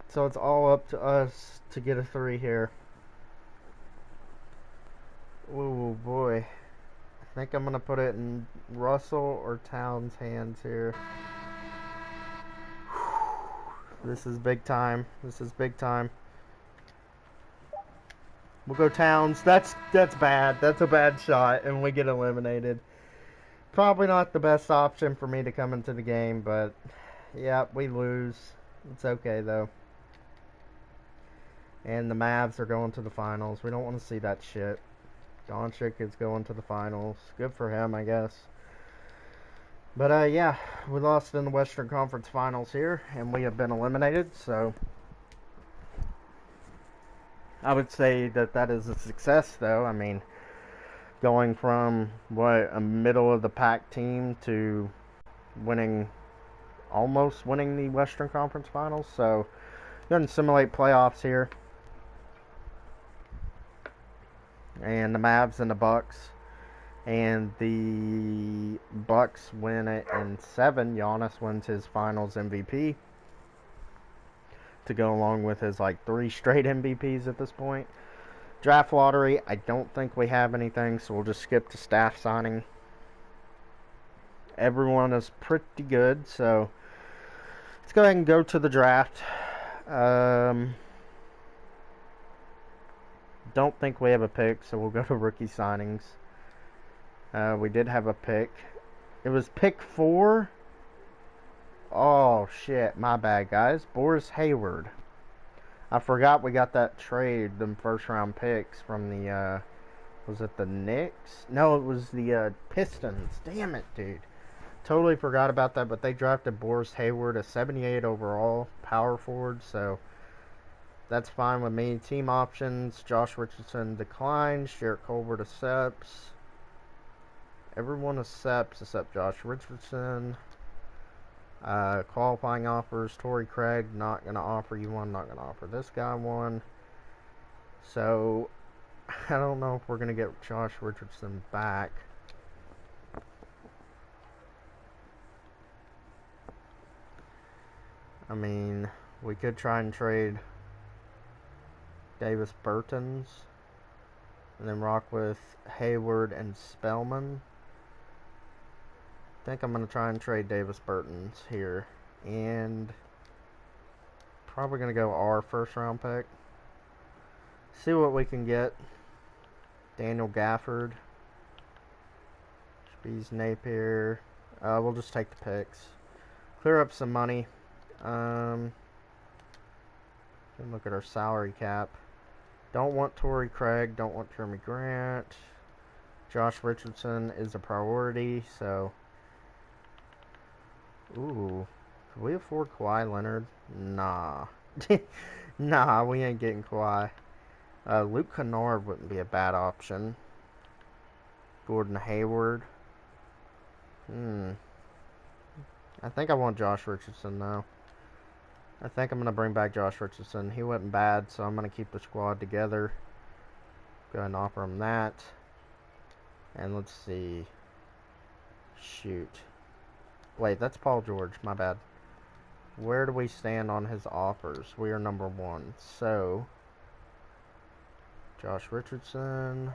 [SPEAKER 1] So it's all up to us to get a 3 here. Oh boy. I think I'm going to put it in Russell or Towns' hands here. This is big time. This is big time. We'll go Towns. That's bad. That's a bad shot, and we get eliminated. Probably not the best option for me to come into the game, but yeah, we lose. It's okay, though. And the Mavs are going to the finals. We don't want to see that shit. Doncic is going to the finals. Good for him, I guess. But, yeah, we lost in the Western Conference Finals here, and we have been eliminated, so I would say that is a success, though. I mean, going from, a middle-of-the-pack team to winning almost winning the Western Conference Finals. So, go ahead and simulate playoffs here. And the Mavs and the Bucks. And the Bucks win it in 7. Giannis wins his Finals MVP to go along with his like 3 straight MVPs at this point. Draft lottery, I don't think we have anything, so we'll just skip to staff signing. Everyone is pretty good, so let's go ahead and go to the draft. Don't think we have a pick, so we'll go to rookie signings. We did have a pick. It was pick 4. Oh, shit. My bad, guys. Boris Hayward. I forgot we got that trade, them first-round picks from the, was it the Knicks? No, it was the Pistons. Damn it, dude. Totally forgot about that, but they drafted Boris Hayward, a 78 overall power forward, so that's fine with me. Team options, Josh Richardson declines, Jarrett Culver accepts. Everyone accepts except Josh Richardson. Qualifying offers, Torrey Craig, not going to offer you one, not going to offer this guy one. So, I don't know if we're going to get Josh Richardson back. I mean, we could try and trade Davis Bertans and then rock with Hayward and Spellman. I think I'm going to try and trade Davis Bertans here. And probably going to go our first round pick. See what we can get. Daniel Gafford. Bees Napier. We'll just take the picks. Clear up some money. Look at our salary cap. Don't want Torrey Craig. Don't want Jeremy Grant. Josh Richardson is a priority, so... Ooh. Could we afford Kawhi Leonard? Nah. Nah, we ain't getting Kawhi. Luke Kennard wouldn't be a bad option. Gordon Hayward. I think I want Josh Richardson, though. I think I'm going to bring back Josh Richardson. He wasn't bad, so I'm going to keep the squad together. Go ahead and offer him that. And let's see. Shoot. Wait, that's Paul George. My bad. Where do we stand on his offers? We are number 1. So, Josh Richardson.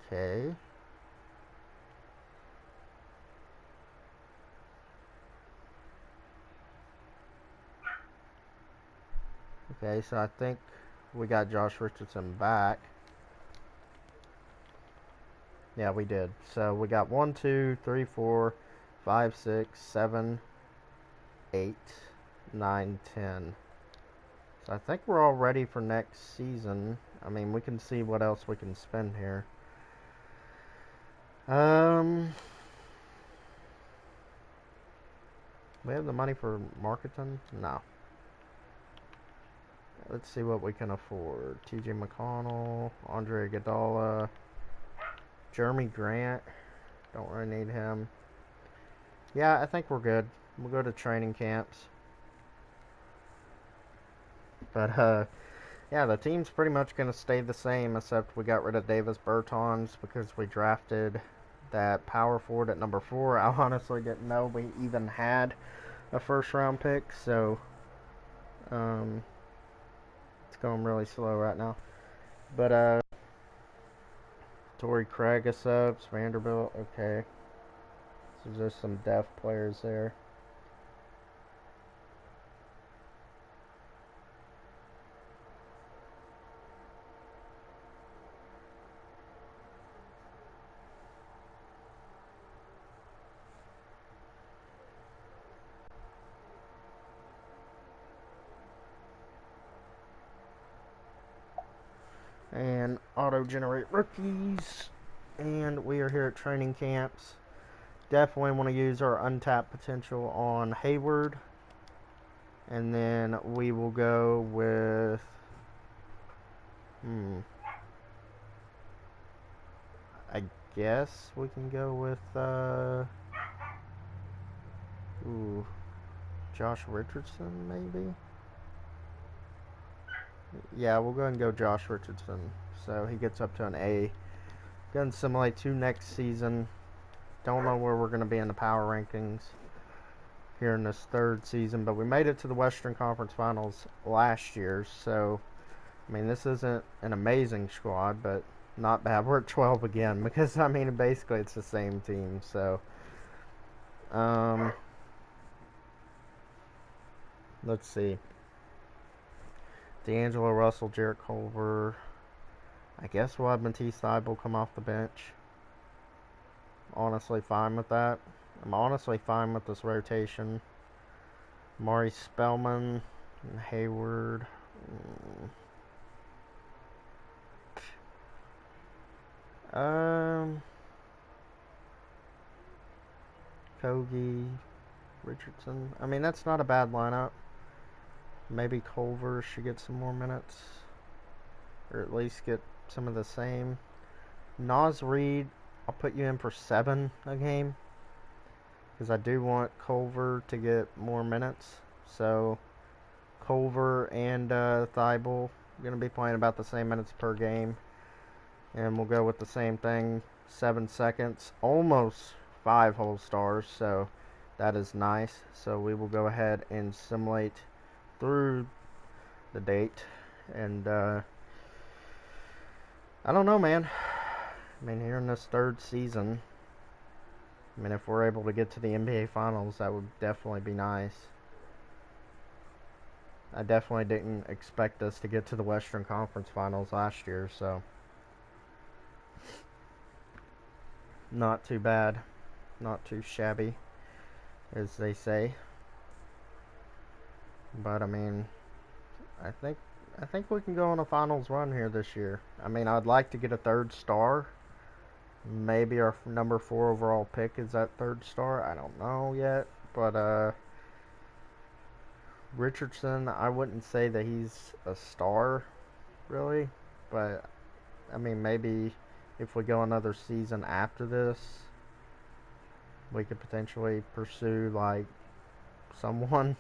[SPEAKER 1] Okay. Okay, so I think we got Josh Richardson back. Yeah, we did. So we got 1, 2, 3, 4, 5, 6, 7, 8, 9, 10. So I think we're all ready for next season. I mean, we can see what else we can spend here. We have the money for Marketing? No. Let's see what we can afford. TJ McConnell, Andre Iguodala, Jeremy Grant. Don't really need him. Yeah, I think we're good. We'll go to training camps. But, yeah, the team's pretty much going to stay the same, except we got rid of Davis Bertans because we drafted that power forward at number 4. I honestly didn't know we even had a first-round pick, so, it's going really slow right now. But, Torrey Craig accepts, Vanderbilt, okay. So there's some depth players there. And auto-generate rookies. And we are here at training camps. Definitely want to use our untapped potential on Hayward. And then we will go with... I guess we can go with... Josh Richardson, maybe? Yeah, we'll go ahead and go Josh Richardson. So he gets up to an A. Going to simulate to next season. Don't know where we're going to be in the power rankings here in this third season, but we made it to the Western Conference Finals last year, so I mean, this isn't an amazing squad, but not bad. We're at 12 again because, I mean, basically it's the same team, so let's see. D'Angelo Russell, Jarrett Culver. I guess we'll have Matisse Thybulle come off the bench. Honestly fine with that. I'm honestly fine with this rotation. Maury Spellman and Hayward. Kogi, Richardson. I mean, that's not a bad lineup. Maybe Culver should get some more minutes, or at least get some of the same. Naz Reid, I'll put you in for 7 a game, because I do want Culver to get more minutes. So Culver and Thybulle are going to be playing about the same minutes per game, and we'll go with the same thing. 7 seconds, almost 5 whole stars, so that is nice. So we will go ahead and simulate through the date, and I don't know, man. I mean, here in this third season, I mean, if we're able to get to the NBA Finals, that would definitely be nice. I definitely didn't expect us to get to the Western Conference Finals last year, so not too bad, not too shabby, as they say. But I mean, I think we can go on a finals run here this year. I mean, I'd like to get a 3rd star. Maybe our number 4 overall pick is that 3rd star. I don't know yet, but Richardson, I wouldn't say that he's a star, really. But I mean, maybe if we go another season after this, we could potentially pursue like someone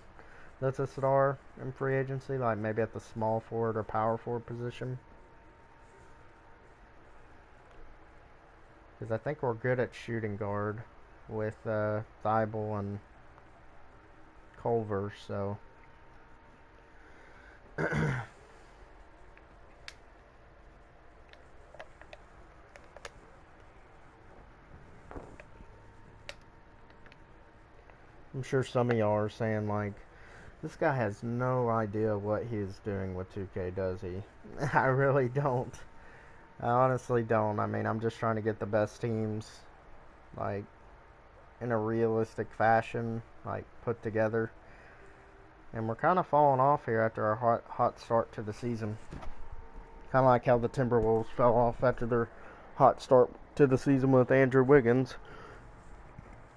[SPEAKER 1] that's a star in free agency, like maybe at the small forward or power forward position. Because I think we're good at shooting guard with Thybulle and Culver, so I'm sure some of y'all are saying, like, this guy has no idea what he's doing with 2K, does he? I really don't. I honestly don't. I mean, I'm just trying to get the best teams, like, in a realistic fashion, like, put together. And we're kind of falling off here after our hot start to the season. Kind of like how the Timberwolves fell off after their hot start to the season with Andrew Wiggins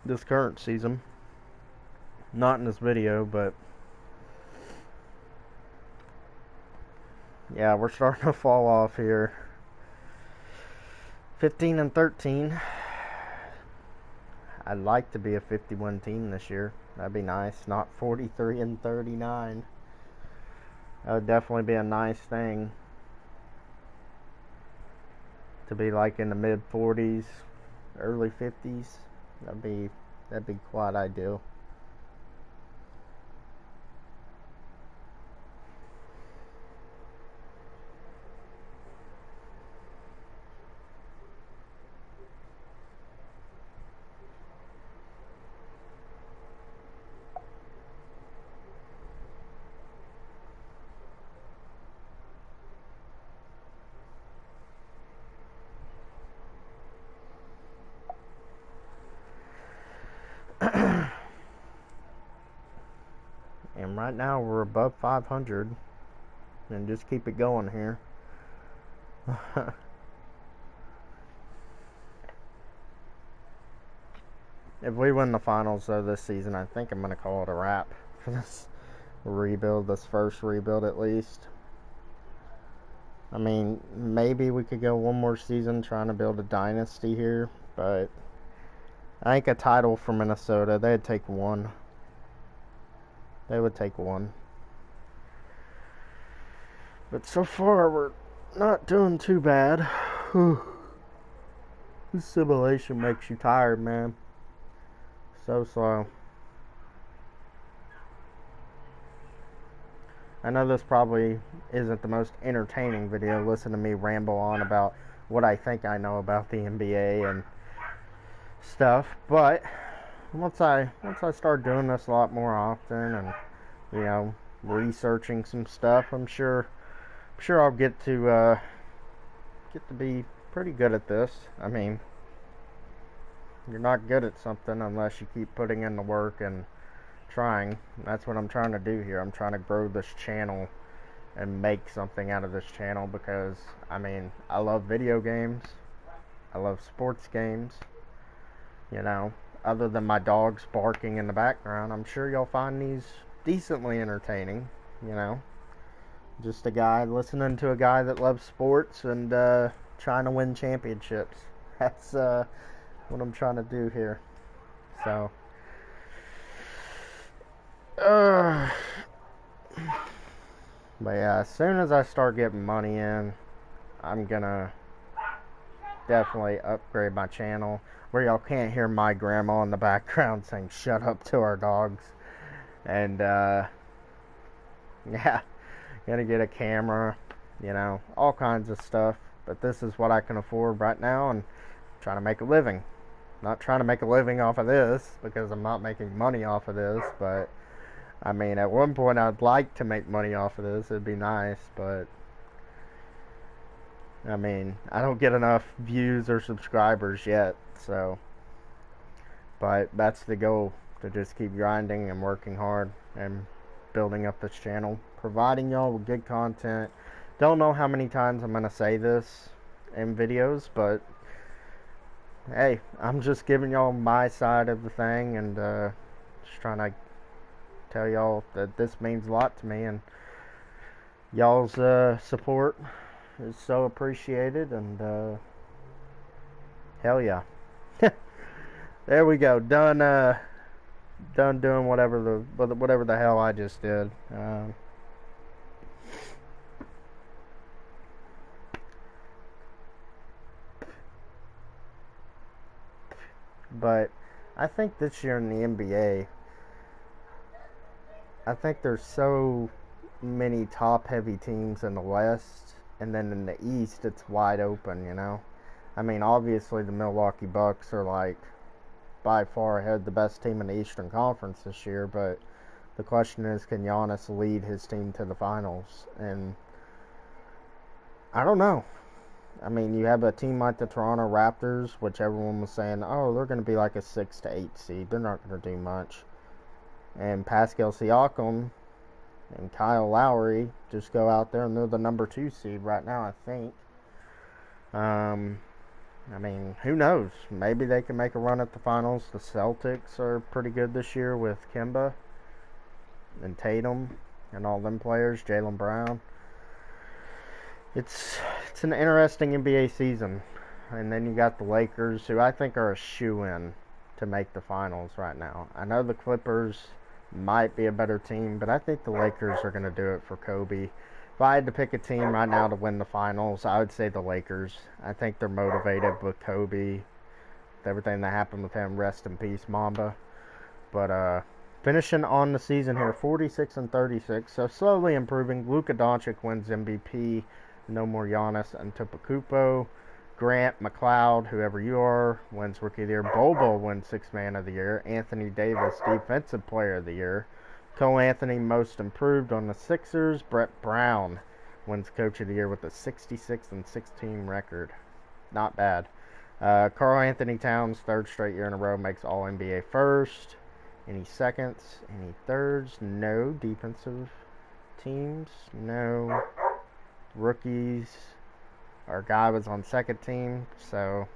[SPEAKER 1] this current season. Not in this video, but yeah, we're starting to fall off here. 15-13. I'd like to be a 51 team this year. That'd be nice. Not 43-39. That would definitely be a nice thing. To be like in the mid 40s, early 50s. That'd be quite ideal. And right now we're above 500, and just keep it going here. If we win the finals though this season, I think I'm gonna call it a wrap for this rebuild, this first rebuild at least. I mean, maybe we could go one more season trying to build a dynasty here, but I think a title for Minnesota, they'd take one. They would take one. But so far, we're not doing too bad. This simulation makes you tired, man. So slow. I know this probably isn't the most entertaining video. Listen to me ramble on about what I think I know about the NBA and stuff. But once I start doing this a lot more often and, you know, researching some stuff, I'm sure I'll get to be pretty good at this. I mean, you're not good at something unless you keep putting in the work and trying. That's what I'm trying to do here. I'm trying to grow this channel and make something out of this channel because, I mean, I love video games. I love sports games. You know, other than my dogs barking in the background, I'm sure you'll find these decently entertaining, you know. Just a guy listening to a guy that loves sports and trying to win championships. That's what I'm trying to do here. So, but yeah, as soon as I start getting money in, I'm gonna definitely upgrade my channel where y'all can't hear my grandma in the background saying shut up to our dogs. And yeah, gonna get a camera, you know, all kinds of stuff. But this is what I can afford right now, and trying to make a living. Not trying to make a living off of this because I'm not making money off of this, but I mean, at one point I'd like to make money off of this. It'd be nice, but I mean, I don't get enough views or subscribers yet, so. But that's the goal, to just keep grinding and working hard and building up this channel, providing y'all with good content. Don't know how many times I'm going to say this in videos, but hey, I'm just giving y'all my side of the thing and just trying to tell y'all that this means a lot to me, and y'all's support is so appreciated, and hell yeah. There we go, done doing whatever the hell I just did. But I think this year in the NBA, I think there's so many top-heavy teams in the West, and then in the East, it's wide open, you know? I mean, obviously, the Milwaukee Bucks are, like, by far ahead the best team in the Eastern Conference this year, but the question is, can Giannis lead his team to the finals? And I don't know. I mean, you have a team like the Toronto Raptors, which everyone was saying, oh, they're going to be like a 6 to 8 seed. They're not going to do much. And Pascal Siakam and Kyle Lowry just go out there and they're the number 2 seed right now, I think. I mean, who knows? Maybe they can make a run at the finals. The Celtics are pretty good this year with Kemba and Tatum and all them players, Jaylen Brown. It's an interesting NBA season. And then you got the Lakers, who I think are a shoo-in to make the finals right now. I know the Clippers might be a better team, but I think the Lakers are going to do it for Kobe. If I had to pick a team right now to win the finals, I would say the Lakers. I think they're motivated with Kobe, with everything that happened with him. Rest in peace, Mamba. But finishing on the season here, 46 and 36, so slowly improving. Luka Doncic wins MVP. No more Giannis Antetokounmpo. Grant McLeod, whoever you are, wins Rookie of the Year. Bobo wins Sixth Man of the Year. Anthony Davis, Defensive Player of the Year. Cole Anthony, Most Improved on the Sixers. Brett Brown wins Coach of the Year with a 66 and 16 record. Not bad. Karl Anthony Towns, third straight year in a row, makes All-NBA first. Any seconds? Any thirds? No. Defensive teams? No. Rookies? Our guy was on second team, so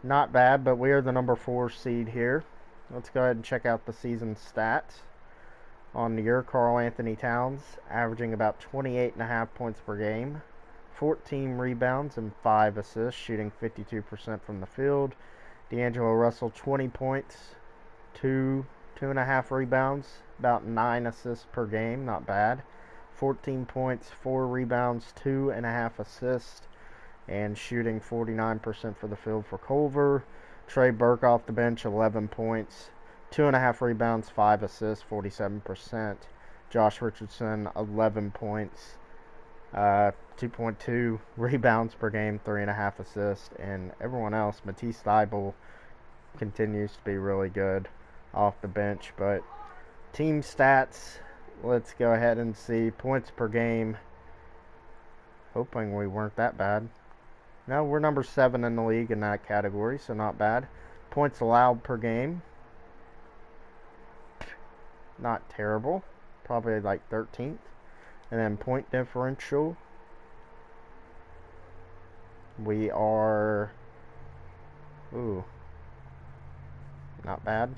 [SPEAKER 1] not bad, but we are the number 4 seed here. Let's go ahead and check out the season stats. On the year, Karl Anthony Towns averaging about 28.5 points per game, 14 rebounds and 5 assists, shooting 52% from the field. D'Angelo Russell, 20 points, 2 2.5 rebounds, about 9 assists per game, not bad. 14 points, 4 rebounds, 2.5 assists, and shooting 49% for the field for Culver. Trey Burke off the bench, 11 points, 2.5 rebounds, 5 assists, 47%. Josh Richardson, 11 points, 2.2 rebounds per game, 3.5 assists, and everyone else, Matisse Thybulle continues to be really good off the bench. But team stats, let's go ahead and see. Points per game, hoping we weren't that bad. No, we're number 7 in the league in that category, so not bad. Points allowed per game, not terrible, probably like 13th. And then point differential, we are, not bad,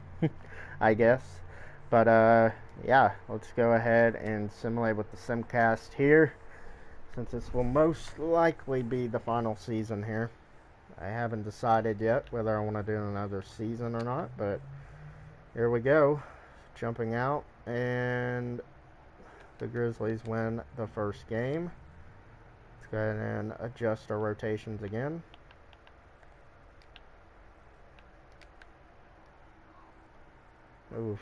[SPEAKER 1] I guess. But yeah, let's go ahead and simulate with the Simcast here, since this will most likely be the final season here. I haven't decided yet whether I want to do another season or not, but here we go. Jumping out, and the Grizzlies win the first game. Let's go ahead and adjust our rotations again. Oof.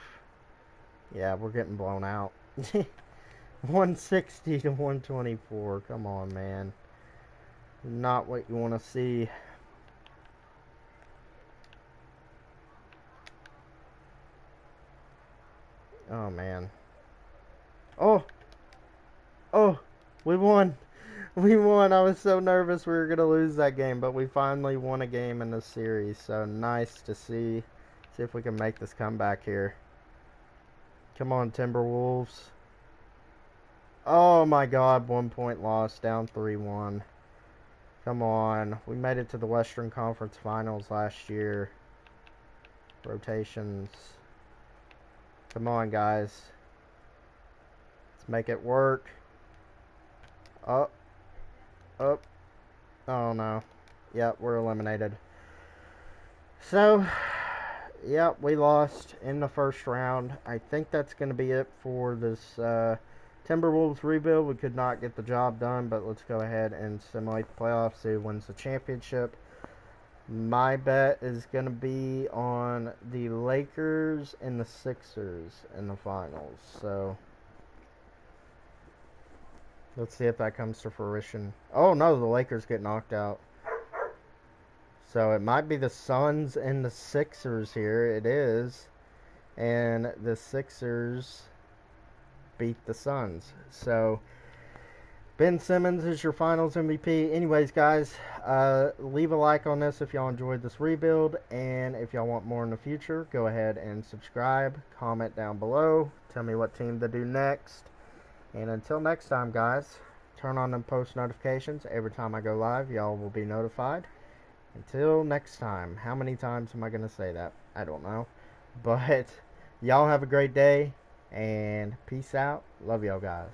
[SPEAKER 1] Yeah, we're getting blown out. 160 to 124. Come on, man. Not what you want to see. Oh, man. Oh, we won. We won. I was so nervous we were going to lose that game, but we finally won a game in this series. So nice to see. See if we can make this comeback here. Come on, Timberwolves. Oh my God, 1 point loss, down 3-1. Come on. We made it to the Western Conference Finals last year. Rotations. Come on, guys. Let's make it work. Up. Up. Oh, no. Yep, we're eliminated. So, yep, we lost in the first round. I think that's going to be it for this Timberwolves rebuild. We could not get the job done, but let's go ahead and simulate the playoffs, see who wins the championship. My bet is going to be on the Lakers and the Sixers in the finals. So, let's see if that comes to fruition. Oh, no, the Lakers get knocked out. So, it might be the Suns and the Sixers here. It is. And the Sixers beat the Suns. So, Ben Simmons is your finals MVP. Anyways, guys, leave a like on this if y'all enjoyed this rebuild. And if y'all want more in the future, go ahead and subscribe. Comment down below. Tell me what team to do next. And until next time, guys, turn on them post notifications. Every time I go live, y'all will be notified. Until next time. How many times am I going to say that? I don't know. But y'all have a great day. And peace out. Love y'all, guys.